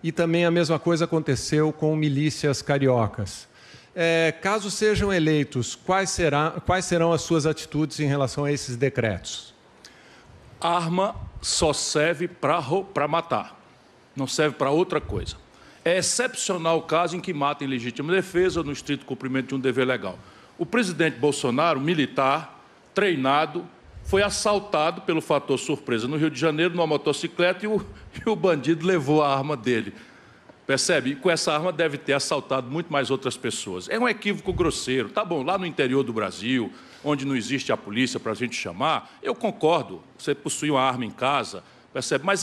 e também a mesma coisa aconteceu com milícias cariocas. Caso sejam eleitos, quais serão as suas atitudes em relação a esses decretos? Arma só serve para matar, não serve para outra coisa. É excepcional o caso em que mata em legítima defesa ou no estrito cumprimento de um dever legal. O presidente Bolsonaro, militar, treinado, foi assaltado pelo fator surpresa no Rio de Janeiro, numa motocicleta, e o bandido levou a arma dele. Percebe? E com essa arma deve ter assaltado muito mais outras pessoas. É um equívoco grosseiro. Tá bom, lá no interior do Brasil, onde não existe a polícia para a gente chamar, eu concordo, você possui uma arma em casa, percebe? Mas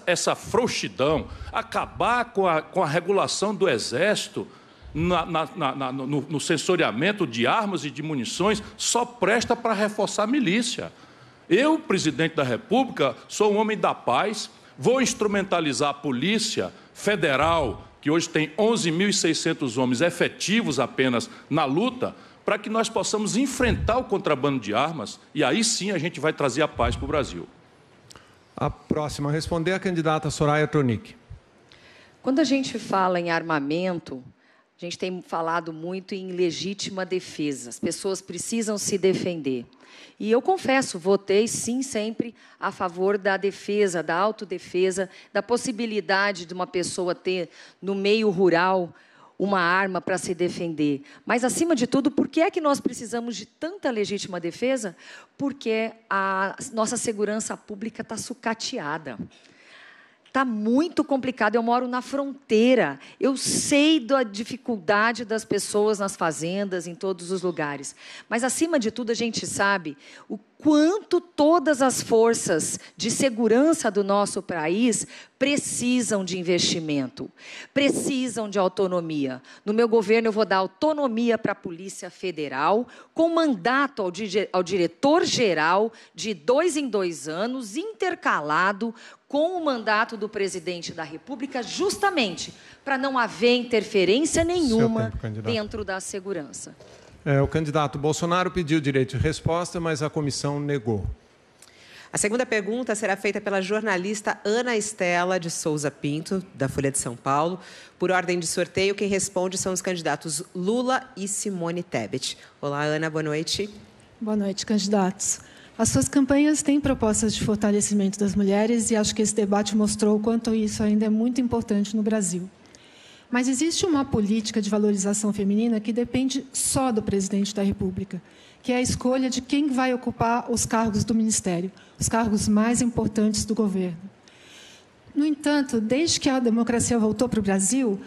essa frouxidão, acabar com a regulação do Exército no sensoriamento de armas e de munições, só presta para reforçar a milícia. Eu, presidente da República, sou um homem da paz, vou instrumentalizar a Polícia Federal, que hoje tem 11.600 homens efetivos apenas na luta, para que nós possamos enfrentar o contrabando de armas, e aí sim a gente vai trazer a paz para o Brasil. A próxima a responder é a candidata Soraya Tronic. Quando a gente fala em armamento, a gente tem falado muito em legítima defesa. As pessoas precisam se defender. E eu confesso, votei sim sempre a favor da defesa, da autodefesa, da possibilidade de uma pessoa ter no meio rural uma arma para se defender. Mas, acima de tudo, por que é que nós precisamos de tanta legítima defesa? Porque a nossa segurança pública está sucateada. Está muito complicado. Eu moro na fronteira. Eu sei da dificuldade das pessoas nas fazendas, em todos os lugares. Mas, acima de tudo, a gente sabe o quanto todas as forças de segurança do nosso país precisam de investimento, precisam de autonomia. No meu governo, eu vou dar autonomia para a Polícia Federal, com mandato ao diretor-geral de 2 em 2 anos, intercalado com o mandato do presidente da República, justamente para não haver interferência nenhuma dentro da segurança. O candidato Bolsonaro pediu direito de resposta, mas a comissão negou. A segunda pergunta será feita pela jornalista Ana Estela de Souza Pinto, da Folha de São Paulo. Por ordem de sorteio, quem responde são os candidatos Lula e Simone Tebet. Olá, Ana, boa noite. Boa noite, candidatos. As suas campanhas têm propostas de fortalecimento das mulheres e acho que esse debate mostrou o quanto isso ainda é muito importante no Brasil. Mas existe uma política de valorização feminina que depende só do presidente da República, que é a escolha de quem vai ocupar os cargos do Ministério, os cargos mais importantes do governo. No entanto, desde que a democracia voltou para o Brasil,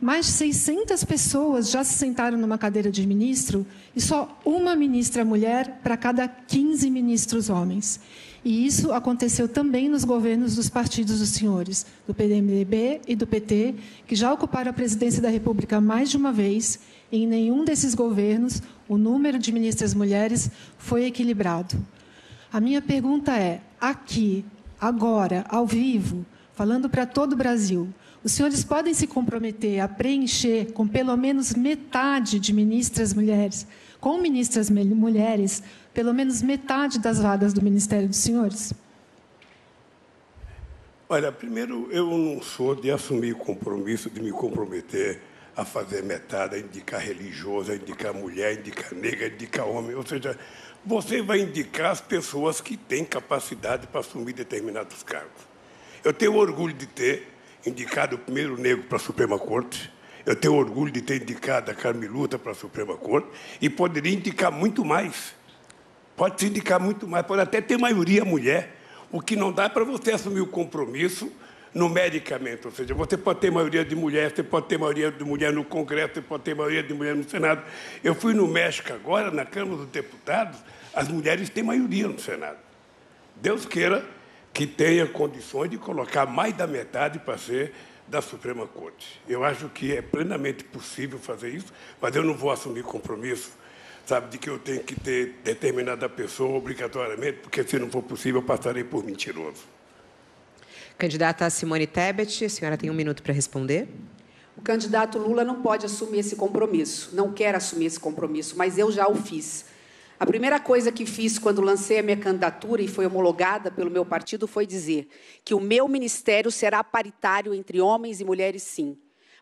mais de 600 pessoas já se sentaram numa cadeira de ministro e só uma ministra mulher para cada 15 ministros homens. E isso aconteceu também nos governos dos partidos dos senhores, do PMDB e do PT, que já ocuparam a presidência da República mais de uma vez, e em nenhum desses governos o número de ministras mulheres foi equilibrado. A minha pergunta é, aqui, agora, ao vivo, falando para todo o Brasil, os senhores podem se comprometer a preencher com pelo menos metade de ministras mulheres, com ministras mulheres, pelo menos metade das vagas do Ministério dos senhores? Olha, primeiro, eu não sou de assumir o compromisso, de me comprometer a fazer metade, a indicar religioso, a indicar mulher, a indicar negra, a indicar homem. Ou seja, você vai indicar as pessoas que têm capacidade para assumir determinados cargos. Eu tenho orgulho de ter indicado o primeiro negro para a Suprema Corte. Eu tenho orgulho de ter indicado a Carmeluta para a Suprema Corte. E poderia indicar muito mais. Pode se indicar muito mais. Pode até ter maioria mulher. O que não dá é para você assumir o compromisso numericamente. Ou seja, você pode ter maioria de mulher, você pode ter maioria de mulher no Congresso, você pode ter maioria de mulher no Senado. Eu fui no México agora, na Câmara dos Deputados, as mulheres têm maioria no Senado. Deus queira que tenha condições de colocar mais da metade para ser da Suprema Corte. Eu acho que é plenamente possível fazer isso, mas eu não vou assumir compromisso, sabe, de que eu tenho que ter determinada pessoa obrigatoriamente, porque se não for possível, eu passarei por mentiroso. Candidata Simone Tebet, a senhora tem 1 minuto para responder. O candidato Lula não pode assumir esse compromisso, não quer assumir esse compromisso, mas eu já o fiz. A primeira coisa que fiz quando lancei a minha candidatura e foi homologada pelo meu partido foi dizer que o meu ministério será paritário entre homens e mulheres, sim.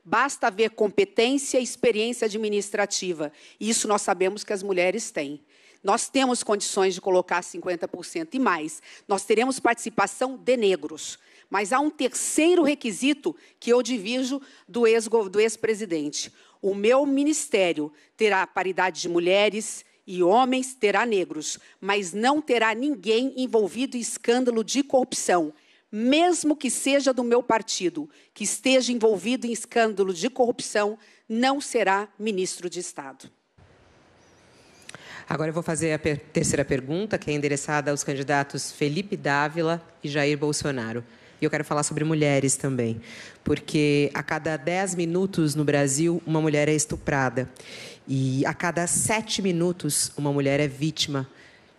Basta haver competência e experiência administrativa. E isso nós sabemos que as mulheres têm. Nós temos condições de colocar 50% e mais. Nós teremos participação de negros. Mas há um terceiro requisito que eu divirjo do ex-presidente. O meu ministério terá paridade de mulheres e homens, terá negros, mas não terá ninguém envolvido em escândalo de corrupção, mesmo que seja do meu partido, que esteja envolvido em escândalo de corrupção, não será ministro de Estado. Agora eu vou fazer a terceira pergunta, que é endereçada aos candidatos Felipe Dávila e Jair Bolsonaro. E eu quero falar sobre mulheres também, porque a cada 10 minutos no Brasil, uma mulher é estuprada. E a cada 7 minutos, uma mulher é vítima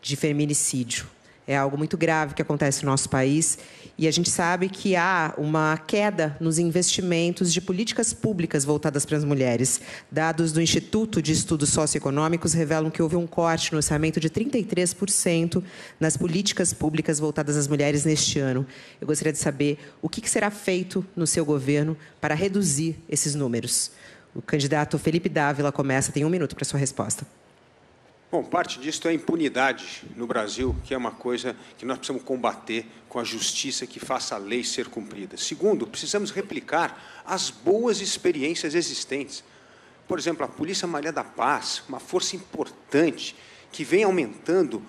de feminicídio. É algo muito grave que acontece no nosso país. E a gente sabe que há uma queda nos investimentos de políticas públicas voltadas para as mulheres. Dados do Instituto de Estudos Socioeconômicos revelam que houve um corte no orçamento de 33% nas políticas públicas voltadas às mulheres neste ano. Eu gostaria de saber o que será feito no seu governo para reduzir esses números. O candidato Felipe Dávila começa, tem 1 minuto para sua resposta. Bom, parte disso é a impunidade no Brasil, que é uma coisa que nós precisamos combater com a justiça que faça a lei ser cumprida. Segundo, precisamos replicar as boas experiências existentes. Por exemplo, a Polícia Maria da Paz, uma força importante que vem aumentando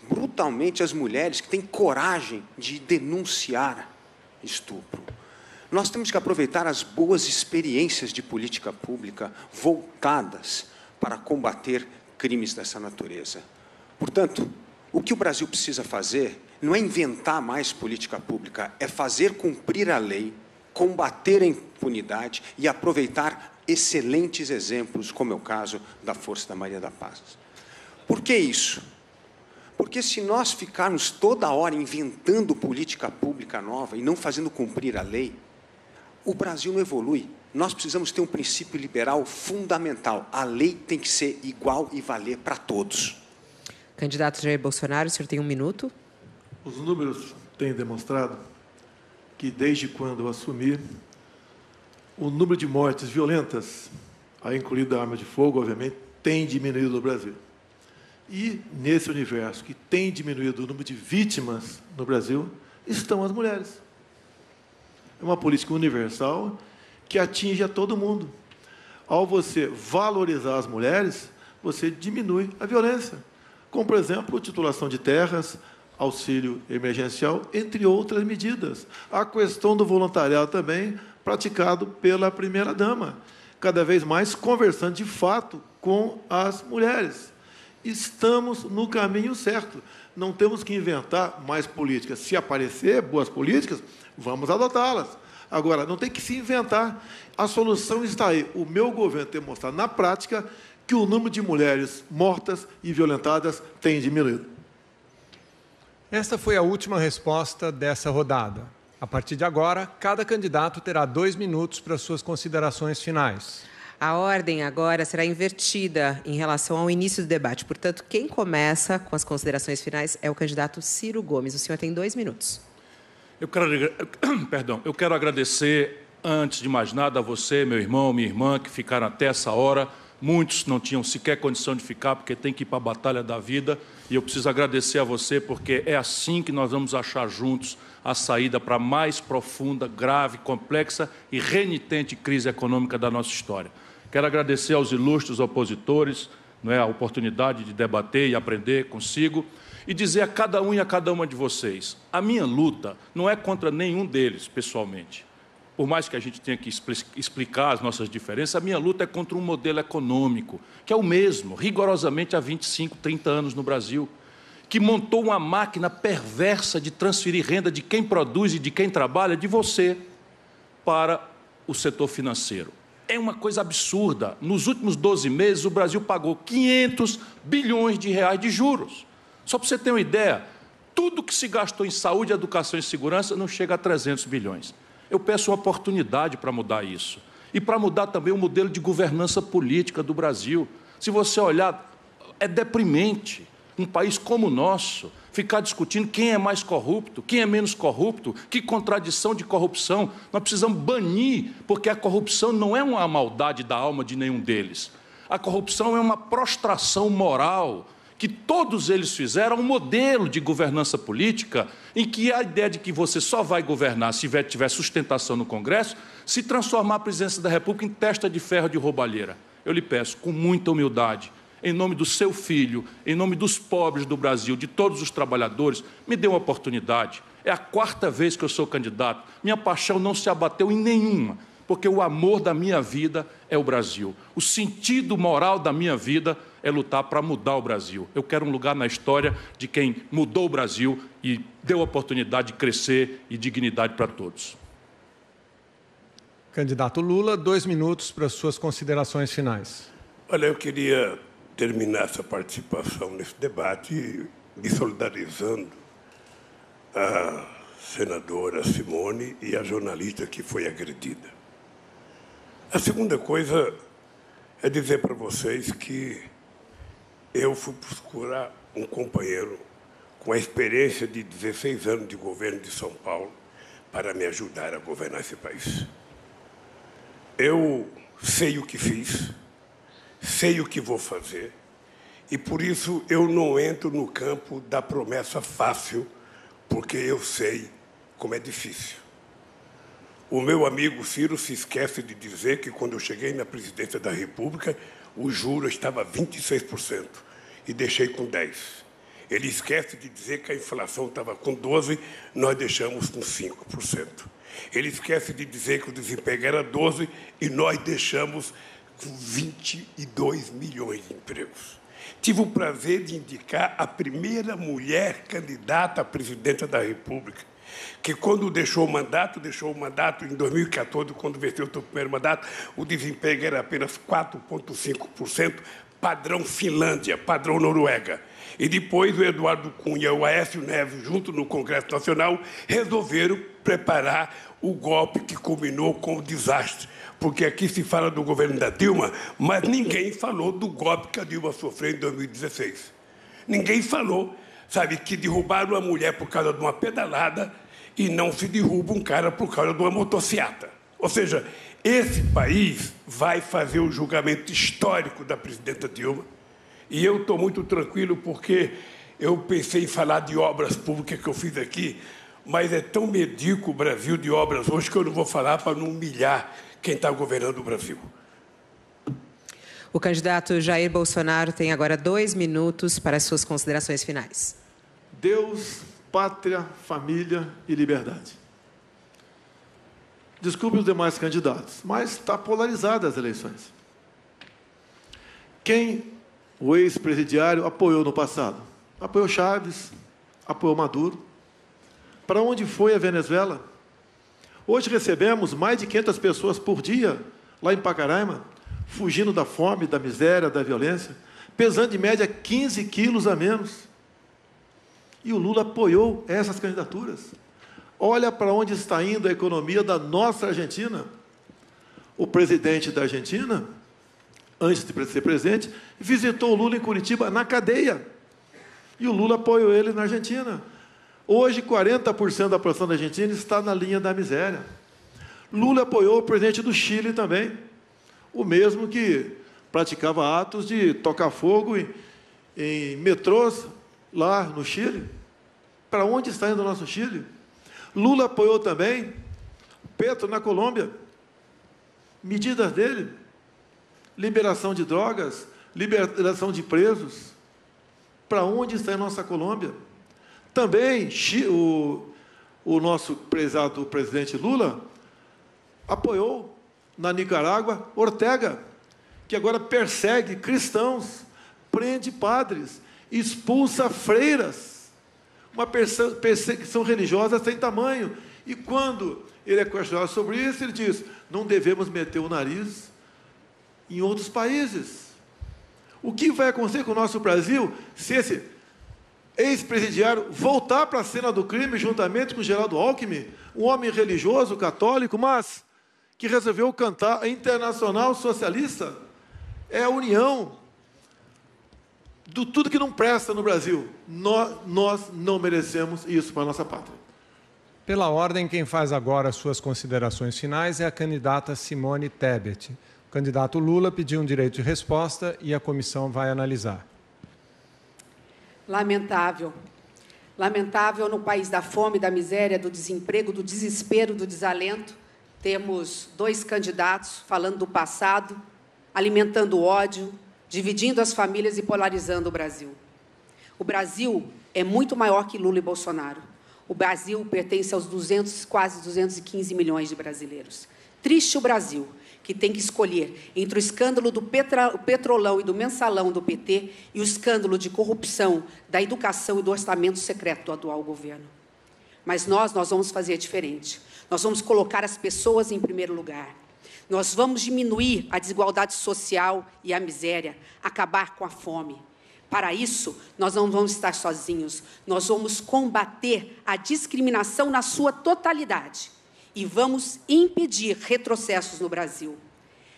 brutalmente as mulheres que têm coragem de denunciar estupro. Nós temos que aproveitar as boas experiências de política pública voltadas para combater crimes dessa natureza. Portanto, o que o Brasil precisa fazer não é inventar mais política pública, é fazer cumprir a lei, combater a impunidade e aproveitar excelentes exemplos, como é o caso da Força da Maria da Paz. Por que isso? Porque se nós ficarmos toda hora inventando política pública nova e não fazendo cumprir a lei, o Brasil não evolui. Nós precisamos ter um princípio liberal fundamental. A lei tem que ser igual e valer para todos. Candidato Jair Bolsonaro, o senhor tem 1 minuto. Os números têm demonstrado que, desde quando eu assumi, o número de mortes violentas, incluída a arma de fogo, obviamente, tem diminuído no Brasil. E, nesse universo que tem diminuído o número de vítimas no Brasil, estão as mulheres. É uma política universal que atinge a todo mundo. Ao você valorizar as mulheres, você diminui a violência. Como, por exemplo, titulação de terras, auxílio emergencial, entre outras medidas. A questão do voluntariado também, praticado pela primeira-dama, cada vez mais conversando de fato com as mulheres. Estamos no caminho certo. Não temos que inventar mais políticas. Se aparecer boas políticas, vamos adotá-las. Agora, não tem que se inventar. A solução está aí. O meu governo tem mostrado na prática que o número de mulheres mortas e violentadas tem diminuído. Esta foi a última resposta dessa rodada. A partir de agora, cada candidato terá 2 minutos para suas considerações finais. A ordem agora será invertida em relação ao início do debate. Portanto, quem começa com as considerações finais é o candidato Ciro Gomes. O senhor tem 2 minutos. Eu quero agradecer, antes de mais nada, a você, meu irmão, minha irmã, que ficaram até essa hora. Muitos não tinham sequer condição de ficar, porque tem que ir para a batalha da vida. E eu preciso agradecer a você, porque é assim que nós vamos achar juntos a saída para a mais profunda, grave, complexa e renitente crise econômica da nossa história. Quero agradecer aos ilustres opositores, a oportunidade de debater e aprender consigo, e dizer a cada um e a cada uma de vocês, a minha luta não é contra nenhum deles, pessoalmente. Por mais que a gente tenha que explicar as nossas diferenças, a minha luta é contra um modelo econômico, que é o mesmo, rigorosamente há 25, 30 anos no Brasil, que montou uma máquina perversa de transferir renda de quem produz e de quem trabalha, de você, para o setor financeiro. É uma coisa absurda. Nos últimos 12 meses, o Brasil pagou 500 bilhões de reais de juros. Só para você ter uma ideia, tudo que se gastou em saúde, educação e segurança não chega a 300 bilhões. Eu peço uma oportunidade para mudar isso. E para mudar também o modelo de governança política do Brasil. Se você olhar, é deprimente. um país como o nosso, ficar discutindo quem é mais corrupto, quem é menos corrupto, que contradição de corrupção. Nós precisamos banir, porque a corrupção não é uma maldade da alma de nenhum deles. A corrupção é uma prostração moral que todos eles fizeram, um modelo de governança política em que a ideia de que você só vai governar se tiver sustentação no Congresso, se transformar a presidência da República em testa de ferro de roubalheira. Eu lhe peço, com muita humildade, em nome do seu filho, em nome dos pobres do Brasil, de todos os trabalhadores, me dê uma oportunidade. É a 4ª vez que eu sou candidato. Minha paixão não se abateu em nenhuma, porque o amor da minha vida é o Brasil. O sentido moral da minha vida é lutar para mudar o Brasil. Eu quero um lugar na história de quem mudou o Brasil e deu a oportunidade de crescer e dignidade para todos. Candidato Lula, 2 minutos para suas considerações finais. Olha, eu queria terminar essa participação nesse debate me solidarizando a senadora Simone e a jornalista que foi agredida. A segunda coisa é dizer para vocês que eu fui procurar um companheiro com a experiência de 16 anos de governo de São Paulo para me ajudar a governar esse país. Eu sei o que fiz, sei o que vou fazer, e por isso eu não entro no campo da promessa fácil, porque eu sei como é difícil. O meu amigo Ciro se esquece de dizer que, quando eu cheguei na presidência da República, o juro estava 26% e deixei com 10%. Ele esquece de dizer que a inflação estava com 12%, nós deixamos com 5%. Ele esquece de dizer que o desemprego era 12% e nós deixamos com 22 milhões de empregos. Tive o prazer de indicar a primeira mulher candidata à presidência da República, que, quando deixou o mandato em 2014, quando venceu o seu primeiro mandato, o desemprego era apenas 4,5%, padrão Finlândia, padrão Noruega. E depois o Eduardo Cunha e o Aécio Neves, junto no Congresso Nacional, resolveram preparar o golpe que culminou com o desastre. Porque aqui se fala do governo da Dilma, mas ninguém falou do golpe que a Dilma sofreu em 2016. Ninguém falou, sabe, que derrubaram uma mulher por causa de uma pedalada e não se derruba um cara por causa de uma motociata. Ou seja, esse país vai fazer o julgamento histórico da presidenta Dilma. E eu estou muito tranquilo porque eu pensei em falar de obras públicas que eu fiz aqui, mas é tão medíocre o Brasil de obras hoje que eu não vou falar para não humilhar quem está governando o Brasil. O candidato Jair Bolsonaro tem agora 2 minutos para as suas considerações finais. Deus, pátria, família e liberdade. Desculpe os demais candidatos, mas está polarizada as eleições. Quem o ex-presidiário apoiou no passado? Apoiou Chaves, apoiou Maduro. Para onde foi a Venezuela? Hoje recebemos mais de 500 pessoas por dia, lá em Pacaraima, fugindo da fome, da miséria, da violência, pesando em média 15 quilos a menos. E o Lula apoiou essas candidaturas. Olha para onde está indo a economia da nossa Argentina. O presidente da Argentina, antes de ser presidente, visitou o Lula em Curitiba, na cadeia. E o Lula apoiou ele na Argentina. Hoje, 40% da população da Argentina está na linha da miséria. Lula apoiou o presidente do Chile também, o mesmo que praticava atos de tocar fogo em metrôs lá no Chile. Para onde está indo o nosso Chile? Lula apoiou também Petro na Colômbia. Medidas dele: liberação de drogas, liberação de presos. Para onde está a nossa Colômbia? Também o nosso prezado presidente Lula apoiou na Nicarágua Ortega, que agora persegue cristãos, prende padres, expulsa freiras. Uma perseguição religiosa sem tamanho. E quando ele é questionado sobre isso, ele diz: não devemos meter o nariz em outros países. O que vai acontecer com o nosso Brasil se esse ex-presidiário voltar para a cena do crime juntamente com Geraldo Alckmin, um homem religioso, católico, mas que resolveu cantar a Internacional Socialista? É a união de tudo que não presta no Brasil. Nós não merecemos isso para a nossa pátria. Pela ordem, quem faz agora as suas considerações finais é a candidata Simone Tebet. O candidato Lula pediu um direito de resposta e a comissão vai analisar. Lamentável. Lamentável no país da fome, da miséria, do desemprego, do desespero, do desalento. Temos 2 candidatos falando do passado, alimentando o ódio, dividindo as famílias e polarizando o Brasil. O Brasil é muito maior que Lula e Bolsonaro. O Brasil pertence aos quase 215 milhões de brasileiros. Triste o Brasil, que tem que escolher entre o escândalo do Petrolão e do Mensalão do PT e o escândalo de corrupção da educação e do orçamento secreto do atual governo. Mas nós vamos fazer diferente. Nós vamos colocar as pessoas em primeiro lugar. Nós vamos diminuir a desigualdade social e a miséria, acabar com a fome. Para isso, nós não vamos estar sozinhos. Nós vamos combater a discriminação na sua totalidade e vamos impedir retrocessos no Brasil.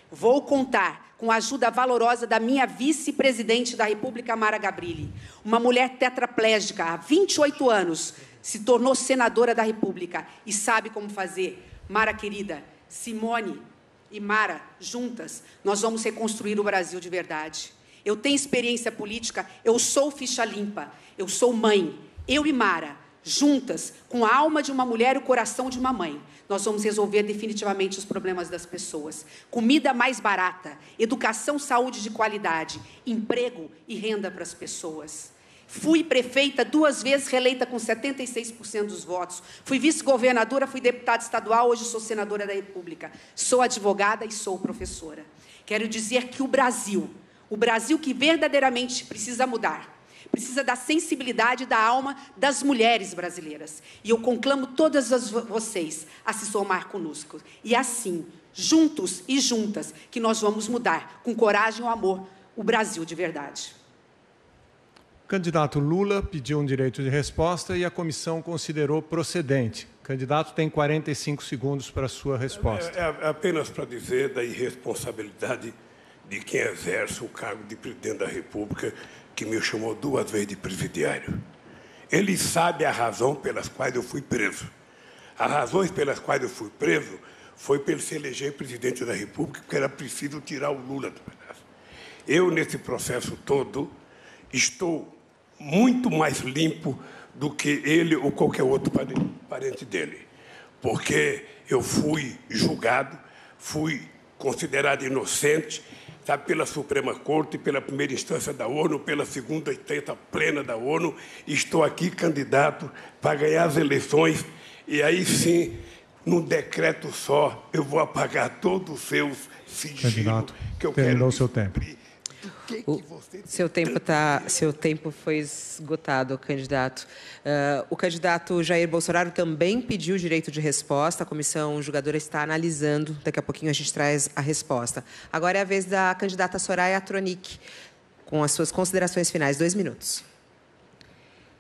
Vou contar com a ajuda valorosa da minha vice-presidente da República, Mara Gabrilli, uma mulher tetraplégica, há 28 anos, se tornou senadora da República e sabe como fazer. Mara, querida, Simone e Mara, juntas, nós vamos reconstruir o Brasil de verdade. Eu tenho experiência política, eu sou ficha limpa, eu sou mãe. Eu e Mara, juntas, com a alma de uma mulher e o coração de uma mãe, nós vamos resolver definitivamente os problemas das pessoas. Comida mais barata, educação, saúde de qualidade, emprego e renda para as pessoas. Fui prefeita 2 vezes, reeleita com 76% dos votos. Fui vice-governadora, fui deputada estadual, hoje sou senadora da República. Sou advogada e sou professora. Quero dizer que o Brasil que verdadeiramente precisa mudar, precisa da sensibilidade da alma das mulheres brasileiras. E eu conclamo todas vocês a se somar conosco. E assim, juntos e juntas, que nós vamos mudar, com coragem e amor, o Brasil de verdade. O candidato Lula pediu um direito de resposta e a comissão considerou procedente. O candidato tem 45 segundos para a sua resposta. É apenas para dizer da irresponsabilidade de quem exerce o cargo de presidente da República, que me chamou 2 vezes de presidiário. Ele sabe a razão pelas quais eu fui preso. As razões pelas quais eu fui preso foi para ele se eleger presidente da República, porque era preciso tirar o Lula do pedaço. Eu, nesse processo todo, estou muito mais limpo do que ele ou qualquer outro parente dele, porque eu fui julgado, fui considerado inocente, sabe, pela Suprema Corte, pela primeira instância da ONU, pela segunda instância plena da ONU. Estou aqui candidato para ganhar as eleições e aí sim, num decreto só, eu vou apagar todos os seus sigilos que eu terminou quero seu tempo. Seu tempo foi esgotado, candidato. O candidato Jair Bolsonaro também pediu direito de resposta. A comissão julgadora está analisando. Daqui a pouquinho a gente traz a resposta. Agora é a vez da candidata Soraya Tronic, com as suas considerações finais. 2 minutos.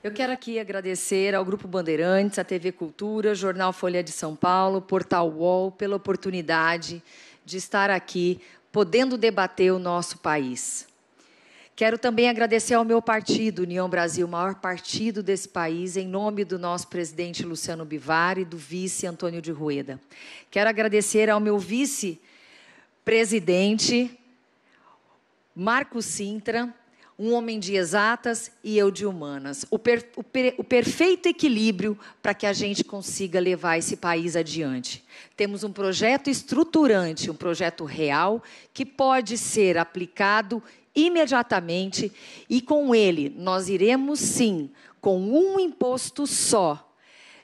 Eu quero aqui agradecer ao Grupo Bandeirantes, à TV Cultura, Jornal Folha de São Paulo, Portal UOL, pela oportunidade de estar aqui, podendo debater o nosso país. Quero também agradecer ao meu partido, União Brasil, o maior partido desse país, em nome do nosso presidente Luciano Bivar e do vice Antônio de Rueda. Quero agradecer ao meu vice-presidente, Marco Sintra, um homem de exatas e eu de humanas. O perfeito equilíbrio para que a gente consiga levar esse país adiante. Temos um projeto estruturante, um projeto real, que pode ser aplicado imediatamente, e com ele nós iremos, sim, com um imposto só,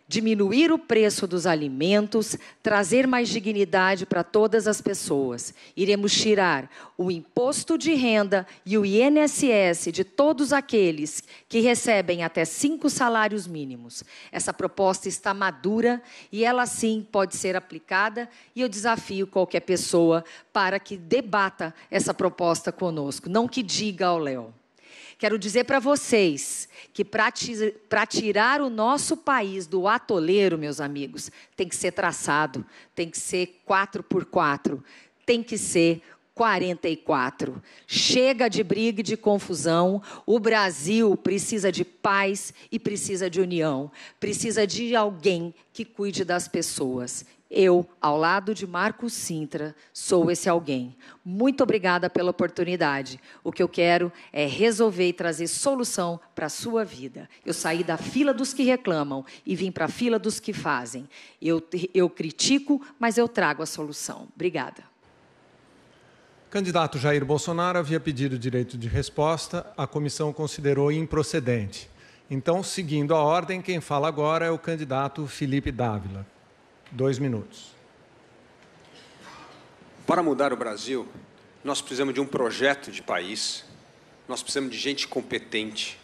diminuir o preço dos alimentos, trazer mais dignidade para todas as pessoas. Iremos tirar o imposto de renda e o INSS de todos aqueles que recebem até 5 salários mínimos. Essa proposta está madura e ela, sim, pode ser aplicada, e eu desafio qualquer pessoa para que debata essa proposta conosco, não que diga ao Léo. Quero dizer para vocês que para tirar o nosso país do atoleiro, meus amigos, tem que ser traçado, tem que ser 4x4, tem que ser 44. Chega de briga e de confusão. O Brasil precisa de paz e precisa de união. Precisa de alguém que cuide das pessoas. Eu, ao lado de Marcos Cintra, sou esse alguém. Muito obrigada pela oportunidade. O que eu quero é resolver e trazer solução para a sua vida. Eu saí da fila dos que reclamam e vim para a fila dos que fazem. Eu critico, mas eu trago a solução. Obrigada. Candidato Jair Bolsonaro havia pedido direito de resposta, a comissão considerou improcedente. Então, seguindo a ordem, quem fala agora é o candidato Felipe Dávila. 2 minutos. Para mudar o Brasil, nós precisamos de um projeto de país, nós precisamos de gente competente,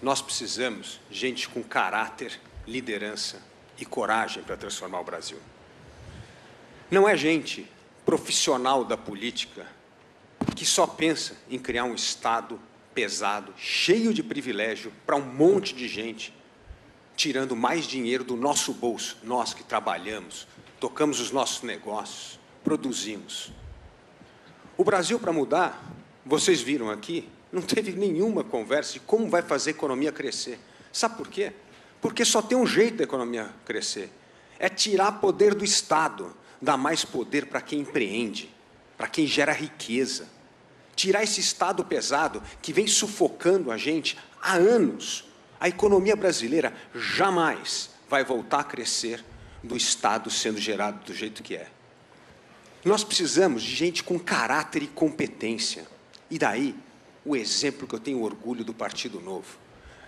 nós precisamos de gente com caráter, liderança e coragem para transformar o Brasil. Não é gente profissional da política que só pensa em criar um Estado pesado, cheio de privilégio para um monte de gente, tirando mais dinheiro do nosso bolso, nós que trabalhamos, tocamos os nossos negócios, produzimos. O Brasil, para mudar, vocês viram aqui, não teve nenhuma conversa de como vai fazer a economia crescer. Sabe por quê? Porque só tem um jeito da economia crescer. É tirar poder do Estado, dar mais poder para quem empreende, para quem gera riqueza. Tirar esse Estado pesado que vem sufocando a gente há anos. A economia brasileira jamais vai voltar a crescer do Estado sendo gerado do jeito que é. Nós precisamos de gente com caráter e competência. E daí, o exemplo que eu tenho orgulho do Partido Novo.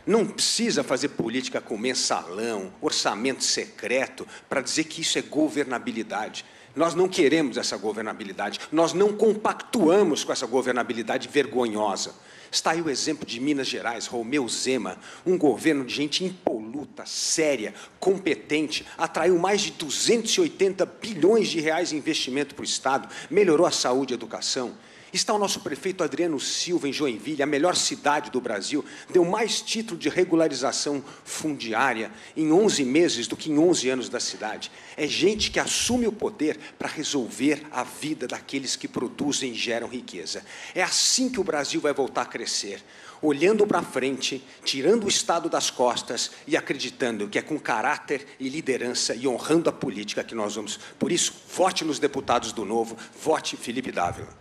Não precisa fazer política com mensalão, orçamento secreto, para dizer que isso é governabilidade. Nós não queremos essa governabilidade, nós não compactuamos com essa governabilidade vergonhosa. Está aí o exemplo de Minas Gerais, Romeu Zema, um governo de gente impoluta, séria, competente, atraiu mais de 280 bilhões de reais em investimento para o Estado, melhorou a saúde e a educação. Está o nosso prefeito Adriano Silva, em Joinville, a melhor cidade do Brasil, deu mais título de regularização fundiária em 11 meses do que em 11 anos da cidade. É gente que assume o poder para resolver a vida daqueles que produzem e geram riqueza. É assim que o Brasil vai voltar a crescer, olhando para frente, tirando o Estado das costas e acreditando que é com caráter e liderança e honrando a política que nós vamos. Por isso, vote nos deputados do Novo, vote Felipe Dávila.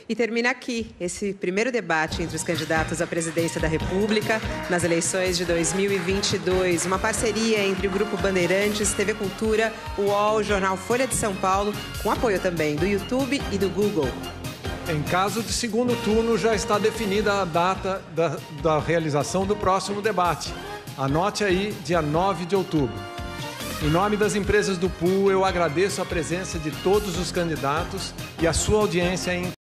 E termina aqui esse primeiro debate entre os candidatos à presidência da República nas eleições de 2022. Uma parceria entre o Grupo Bandeirantes, TV Cultura, o UOL, Jornal Folha de São Paulo, com apoio também do YouTube e do Google. Em caso de segundo turno, já está definida a data da realização do próximo debate. Anote aí, dia 9 de outubro. Em nome das empresas do Pool, eu agradeço a presença de todos os candidatos e a sua audiência em